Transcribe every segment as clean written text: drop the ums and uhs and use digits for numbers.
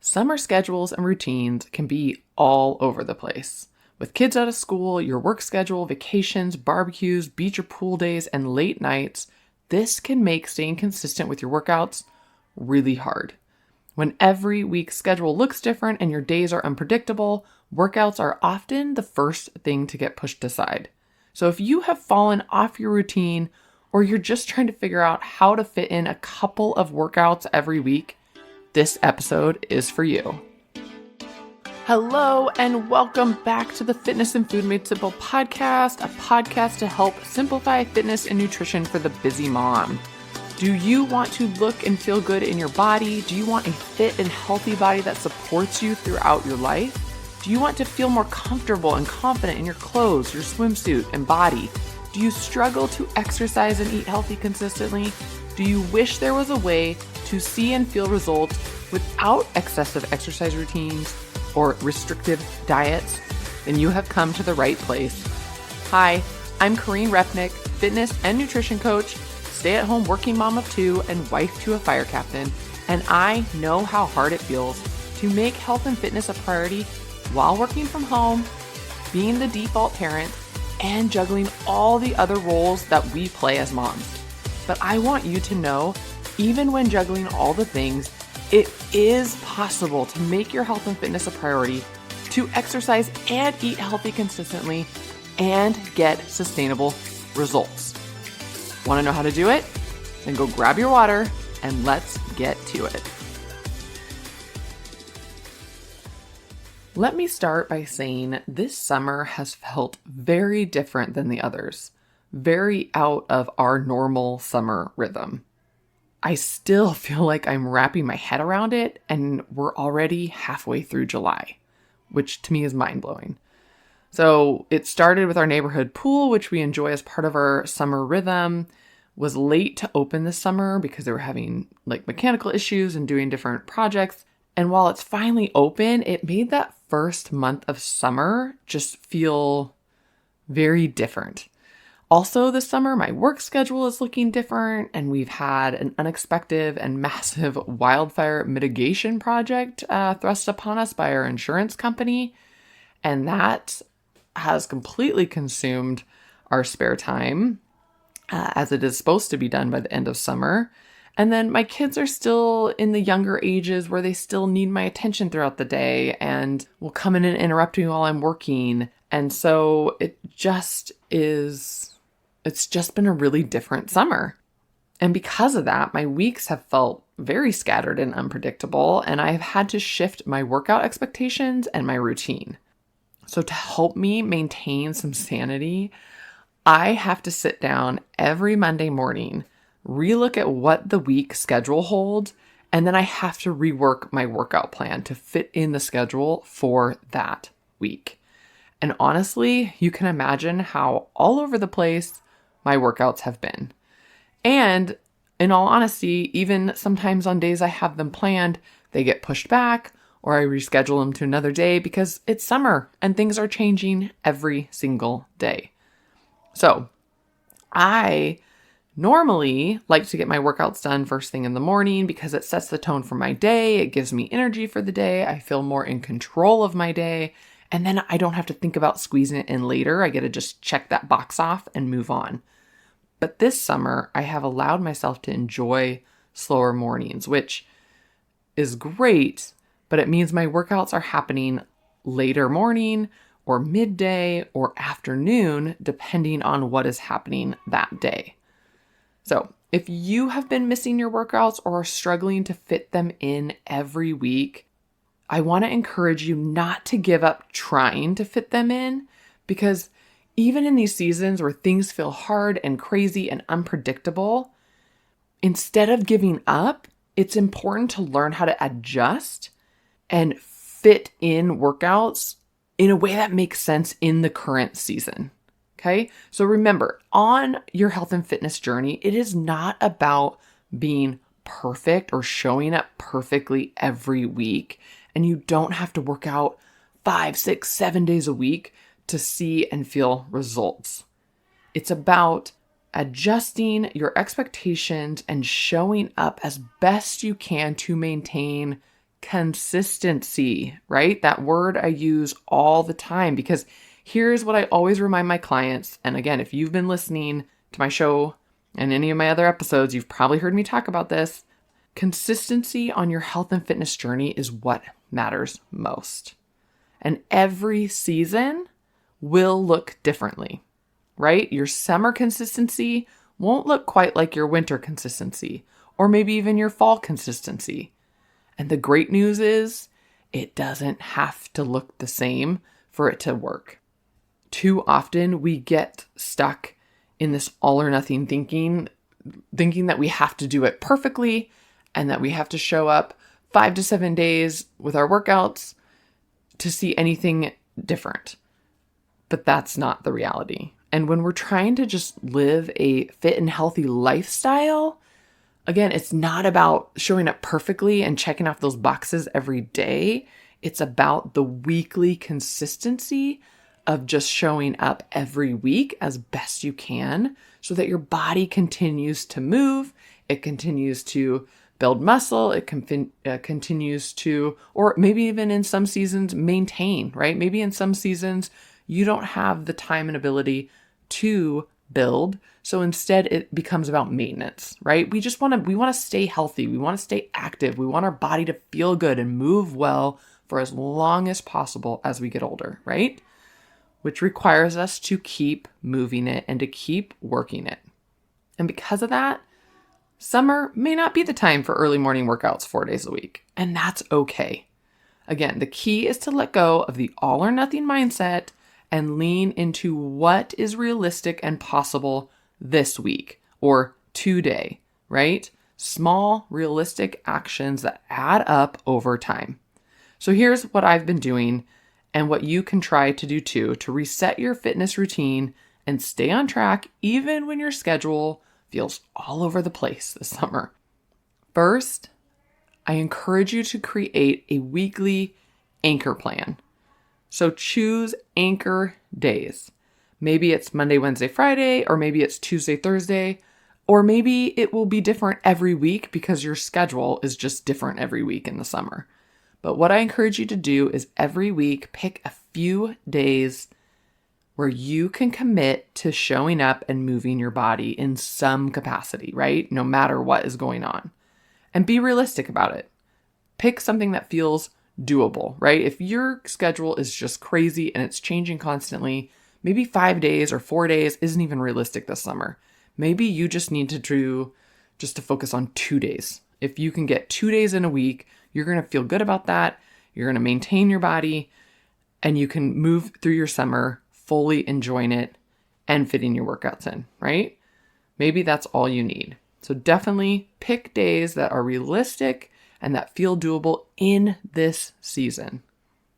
Summer schedules and routines can be all over the place. With kids out of school, your work schedule, vacations, barbecues, beach or pool days, and late nights, this can make staying consistent with your workouts really hard. When every week's schedule looks different and your days are unpredictable, workouts are often the first thing to get pushed aside. So if you have fallen off your routine or you're just trying to figure out how to fit in a couple of workouts every week, this episode is for you. Hello, and welcome back to the Fitness and Food Made Simple podcast, a podcast to help simplify fitness and nutrition for the busy mom. Do you want to look and feel good in your body? Do you want a fit and healthy body that supports you throughout your life? Do you want to feel more comfortable and confident in your clothes, your swimsuit, and body? Do you struggle to exercise and eat healthy consistently? Do you wish there was a way to see and feel results without excessive exercise routines or restrictive diets? Then you have come to the right place. Hi, I'm Corrine Repnick, fitness and nutrition coach, stay-at-home working mom of two, and wife to a fire captain, and I know how hard it feels to make health and fitness a priority while working from home, being the default parent, and juggling all the other roles that we play as moms. But I want you to know, even when juggling all the things, it is possible to make your health and fitness a priority, to exercise and eat healthy consistently, and get sustainable results. Want to know how to do it? Then go grab your water and let's get to it. Let me start by saying this summer has felt very different than the others, very out of our normal summer rhythm. I still feel like I'm wrapping my head around it, and we're already halfway through July, which to me is mind-blowing. So it started with our neighborhood pool, which we enjoy as part of our summer rhythm, was late to open this summer because they were having mechanical issues and doing different projects. And while it's finally open, it made that first month of summer just feel very different. Also this summer, my work schedule is looking different, and we've had an unexpected and massive wildfire mitigation project thrust upon us by our insurance company. And that has completely consumed our spare time, as it is supposed to be done by the end of summer. And then my kids are still in the younger ages where they still need my attention throughout the day and will come in and interrupt me while I'm working. And so it's just been a really different summer. And because of that, my weeks have felt very scattered and unpredictable, and I've had to shift my workout expectations and my routine. So to help me maintain some sanity, I have to sit down every Monday morning, relook at what the week schedule holds, and then I have to rework my workout plan to fit in the schedule for that week. And honestly, you can imagine how all over the place my workouts have been. And in all honesty, even sometimes on days I have them planned, they get pushed back or I reschedule them to another day because it's summer and things are changing every single day. So I normally like to get my workouts done first thing in the morning because it sets the tone for my day. It gives me energy for the day. I feel more in control of my day. And then I don't have to think about squeezing it in later. I get to just check that box off and move on. But this summer, I have allowed myself to enjoy slower mornings, which is great, but it means my workouts are happening later morning or midday or afternoon, depending on what is happening that day. So if you have been missing your workouts or are struggling to fit them in every week, I want to encourage you not to give up trying to fit them in, because even in these seasons where things feel hard and crazy and unpredictable, instead of giving up, it's important to learn how to adjust and fit in workouts in a way that makes sense in the current season. Okay? So remember, on your health and fitness journey, it is not about being perfect or showing up perfectly every week. And you don't have to work out 5, 6, 7 days a week to see and feel results. It's about adjusting your expectations and showing up as best you can to maintain consistency, right? That word I use all the time because here's what I always remind my clients. And again, if you've been listening to my show and any of my other episodes, you've probably heard me talk about this. Consistency on your health and fitness journey is what matters most. And every season will look differently, right? Your summer consistency won't look quite like your winter consistency, or maybe even your fall consistency. And the great news is it doesn't have to look the same for it to work. Too often we get stuck in this all or nothing thinking that we have to do it perfectly and that we have to show up 5 to 7 days with our workouts to see anything different. But that's not the reality. And when we're trying to just live a fit and healthy lifestyle, again, it's not about showing up perfectly and checking off those boxes every day. It's about the weekly consistency of just showing up every week as best you can so that your body continues to move. It continues to build muscle. It continues to, or maybe even in some seasons, maintain, right? Maybe in some seasons, you don't have the time and ability to build. So instead it becomes about maintenance, right? We want to stay healthy. We want to stay active. We want our body to feel good and move well for as long as possible as we get older, right? Which requires us to keep moving it and to keep working it. And because of that, summer may not be the time for early morning workouts 4 days a week. And that's okay. Again, the key is to let go of the all or nothing mindset and lean into what is realistic and possible this week or today, right? Small, realistic actions that add up over time. So here's what I've been doing and what you can try to do too to reset your fitness routine and stay on track even when your schedule feels all over the place this summer. First, I encourage you to create a weekly anchor plan. So choose anchor days. Maybe it's Monday, Wednesday, Friday, or maybe it's Tuesday, Thursday, or maybe it will be different every week because your schedule is just different every week in the summer. But what I encourage you to do is every week pick a few days where you can commit to showing up and moving your body in some capacity, right? No matter what is going on. And be realistic about it. Pick something that feels doable, right? If your schedule is just crazy and it's changing constantly, maybe 5 days or 4 days isn't even realistic this summer. Maybe you just need to focus on 2 days. If you can get 2 days in a week, you're going to feel good about that. You're going to maintain your body and you can move through your summer fully enjoying it and fitting your workouts in, right? Maybe that's all you need. So definitely pick days that are realistic and that feel doable in this season.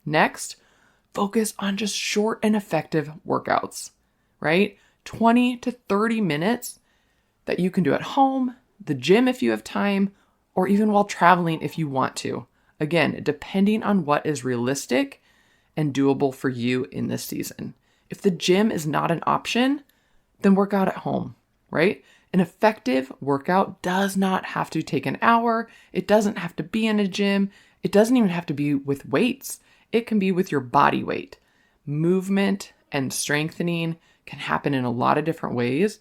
Next, focus on just short and effective workouts, right? 20 to 30 minutes that you can do at home, the gym if you have time, or even while traveling if you want to. Again, depending on what is realistic and doable for you in this season. If the gym is not an option, then work out at home, right? An effective workout does not have to take an hour. It doesn't have to be in a gym. It doesn't even have to be with weights. It can be with your body weight. Movement and strengthening can happen in a lot of different ways.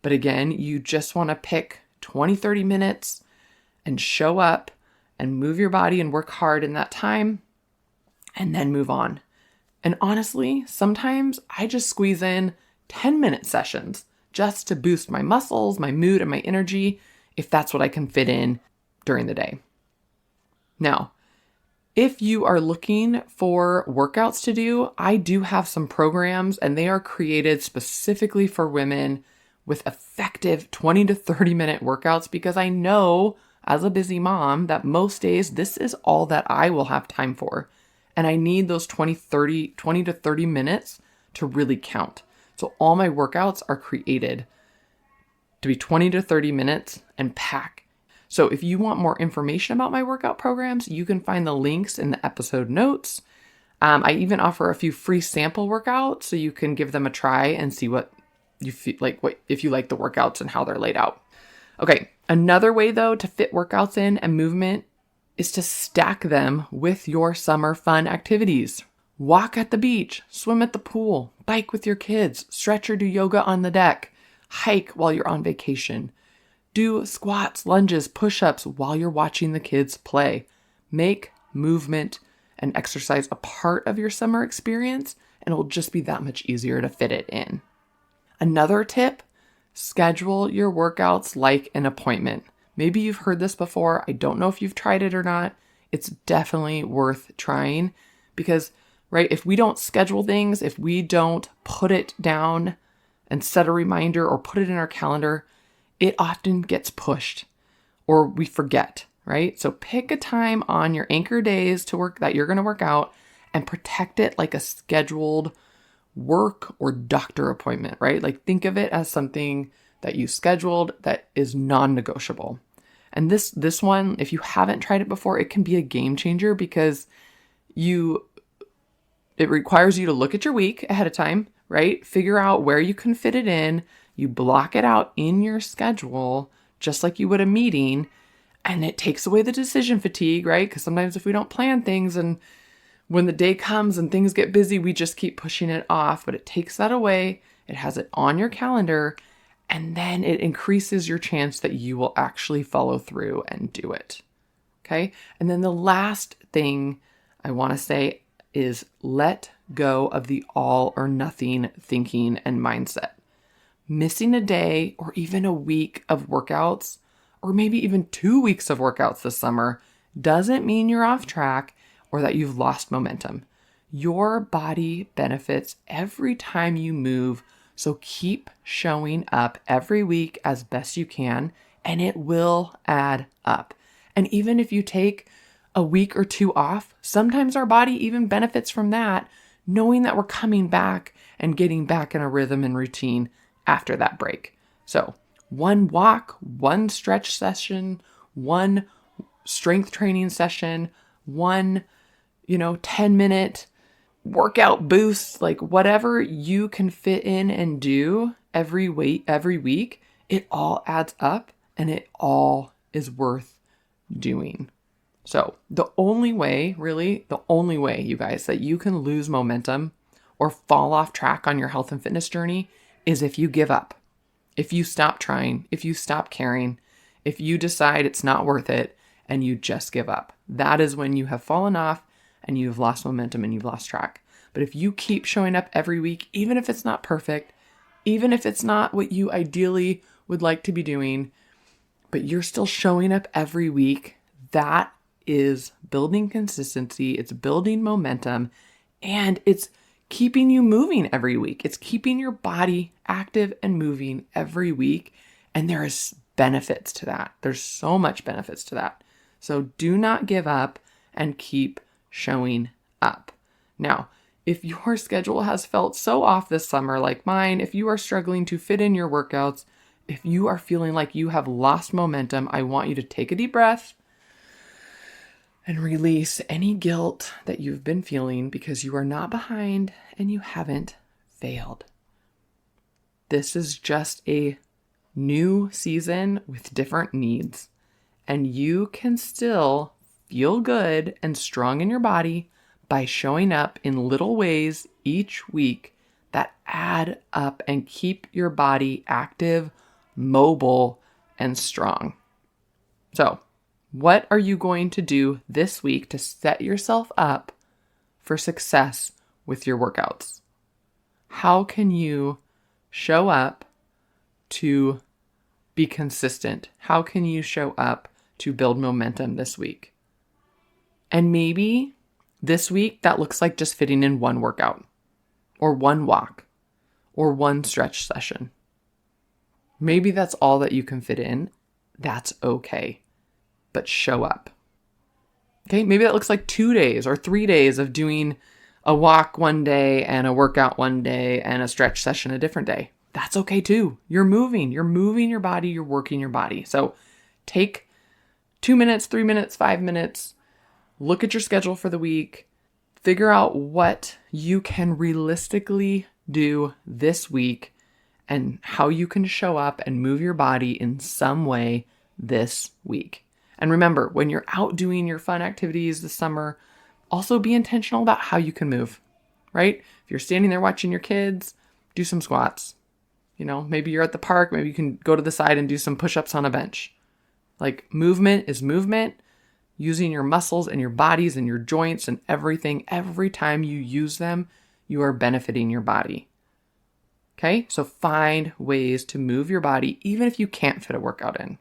But again, you just want to pick 20, 30 minutes and show up and move your body and work hard in that time and then move on. And honestly, sometimes I just squeeze in 10-minute sessions just to boost my muscles, my mood, and my energy, if that's what I can fit in during the day. Now, if you are looking for workouts to do, I do have some programs and they are created specifically for women with effective 20 to 30 minute workouts because I know as a busy mom that most days this is all that I will have time for. And I need those 20 to 30 minutes to really count. So all my workouts are created to be 20 to 30 minutes and pack. So if you want more information about my workout programs, you can find the links in the episode notes. I even offer a few free sample workouts so you can give them a try and see what you feel like, if you like the workouts and how they're laid out. Okay, another way though to fit workouts in and movement is to stack them with your summer fun activities. Walk at the beach, swim at the pool, bike with your kids, stretch or do yoga on the deck, hike while you're on vacation. Do squats, lunges, push-ups while you're watching the kids play. Make movement and exercise a part of your summer experience, and it will just be that much easier to fit it in. Another tip, schedule your workouts like an appointment. Maybe you've heard this before. I don't know if you've tried it or not. It's definitely worth trying because, right, if we don't schedule things, if we don't put it down and set a reminder or put it in our calendar, it often gets pushed or we forget, right? So pick a time on your anchor days to work that you're going to work out and protect it like a scheduled work or doctor appointment, right? Like think of it as something that you scheduled that is non-negotiable. And this one, if you haven't tried it before, it can be a game changer because it requires you to look at your week ahead of time, right? Figure out where you can fit it in. You block it out in your schedule, just like you would a meeting, and it takes away the decision fatigue, right? Because sometimes if we don't plan things and when the day comes and things get busy, we just keep pushing it off, but it takes that away. It has it on your calendar, and then it increases your chance that you will actually follow through and do it. Okay? And then the last thing I want to say is let go of the all or nothing thinking and mindset. Missing a day or even a week of workouts, or maybe even 2 weeks of workouts this summer, doesn't mean you're off track or that you've lost momentum. Your body benefits every time you move, so keep showing up every week as best you can, and it will add up. And even if you take a week or two off, sometimes our body even benefits from that, knowing that we're coming back and getting back in a rhythm and routine after that break. So one walk, one stretch session, one strength training session, one 10-minute workout boost, like whatever you can fit in and do every week, it all adds up and it all is worth doing. So the only way, you guys, that you can lose momentum or fall off track on your health and fitness journey is if you give up, if you stop trying, if you stop caring, if you decide it's not worth it and you just give up. That is when you have fallen off and you've lost momentum and you've lost track. But if you keep showing up every week, even if it's not perfect, even if it's not what you ideally would like to be doing, but you're still showing up every week, that is building consistency, it's building momentum, and it's keeping you moving every week. It's keeping your body active and moving every week. And there is benefits to that. There's so much benefits to that. So do not give up and keep showing up. Now, if your schedule has felt so off this summer like mine, if you are struggling to fit in your workouts, if you are feeling like you have lost momentum, I want you to take a deep breath and release any guilt that you've been feeling because you are not behind and you haven't failed. This is just a new season with different needs, and you can still feel good and strong in your body by showing up in little ways each week that add up and keep your body active, mobile, and strong. So, what are you going to do this week to set yourself up for success with your workouts? How can you show up to be consistent? How can you show up to build momentum this week? And maybe this week that looks like just fitting in one workout or one walk or one stretch session. Maybe that's all that you can fit in. That's okay. But show up. Okay, maybe that looks like 2 days or 3 days of doing a walk one day and a workout one day and a stretch session a different day. That's okay too. You're moving your body, you're working your body. So take 2 minutes, 3 minutes, 5 minutes, look at your schedule for the week, figure out what you can realistically do this week and how you can show up and move your body in some way this week. And remember, when you're out doing your fun activities this summer, also be intentional about how you can move, right? If you're standing there watching your kids, do some squats. Maybe you're at the park, maybe you can go to the side and do some push-ups on a bench. Like, movement is movement. Using your muscles and your bodies and your joints and everything, every time you use them, you are benefiting your body. Okay? So find ways to move your body, even if you can't fit a workout in.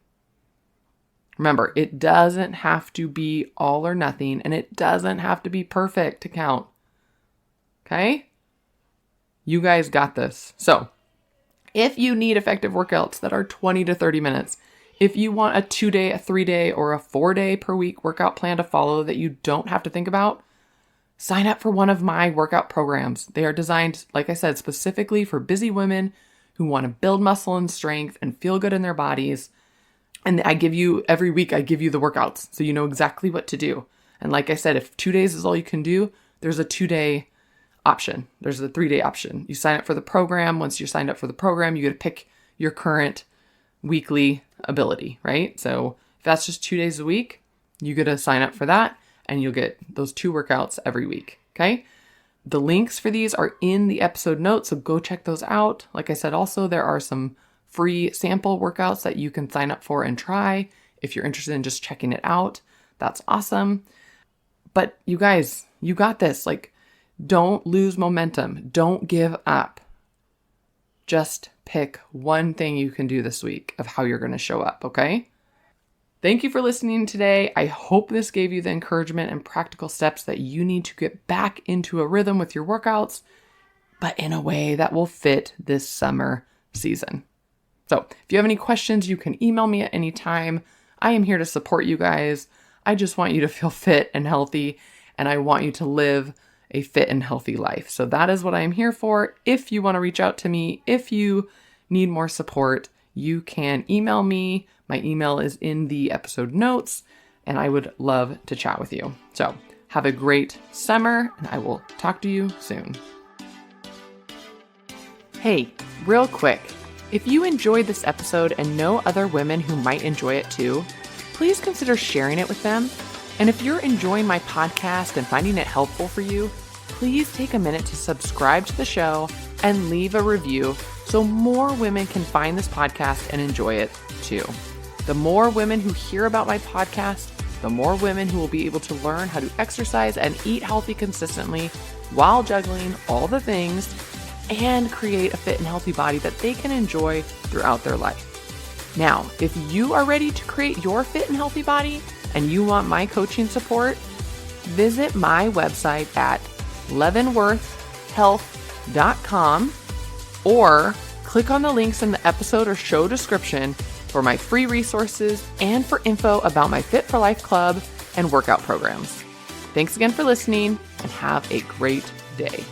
Remember, it doesn't have to be all or nothing, and it doesn't have to be perfect to count. Okay? You guys got this. So, if you need effective workouts that are 20 to 30 minutes, if you want a 2-day, a 3-day, or a 4-day per week workout plan to follow that you don't have to think about, sign up for one of my workout programs. They are designed, like I said, specifically for busy women who want to build muscle and strength and feel good in their bodies. And every week I give you the workouts so you know exactly what to do. And like I said, if 2 days is all you can do, there's a 2-day option. There's a 3-day option. You sign up for the program. Once you're signed up for the program, you get to pick your current weekly ability, right? So if that's just 2 days a week, you get to sign up for that and you'll get those 2 workouts every week. Okay. The links for these are in the episode notes, so go check those out. Like I said, also, there are some free sample workouts that you can sign up for and try if you're interested in just checking it out. That's awesome. But you guys, you got this. Like, don't lose momentum. Don't give up. Just pick one thing you can do this week of how you're going to show up, okay? Thank you for listening today. I hope this gave you the encouragement and practical steps that you need to get back into a rhythm with your workouts, but in a way that will fit this summer season. So if you have any questions, you can email me at any time. I am here to support you guys. I just want you to feel fit and healthy, and I want you to live a fit and healthy life. So that is what I am here for. If you want to reach out to me, if you need more support, you can email me. My email is in the episode notes, and I would love to chat with you. So have a great summer, and I will talk to you soon. Hey, real quick, if you enjoyed this episode and know other women who might enjoy it too, please consider sharing it with them. And if you're enjoying my podcast and finding it helpful for you, please take a minute to subscribe to the show and leave a review so more women can find this podcast and enjoy it too. The more women who hear about my podcast, the more women who will be able to learn how to exercise and eat healthy consistently while juggling all the things and create a fit and healthy body that they can enjoy throughout their life. Now, if you are ready to create your fit and healthy body and you want my coaching support, visit my website at leavenworthhealth.com or click on the links in the episode or show description for my free resources and for info about my Fit for Life Club and workout programs. Thanks again for listening and have a great day.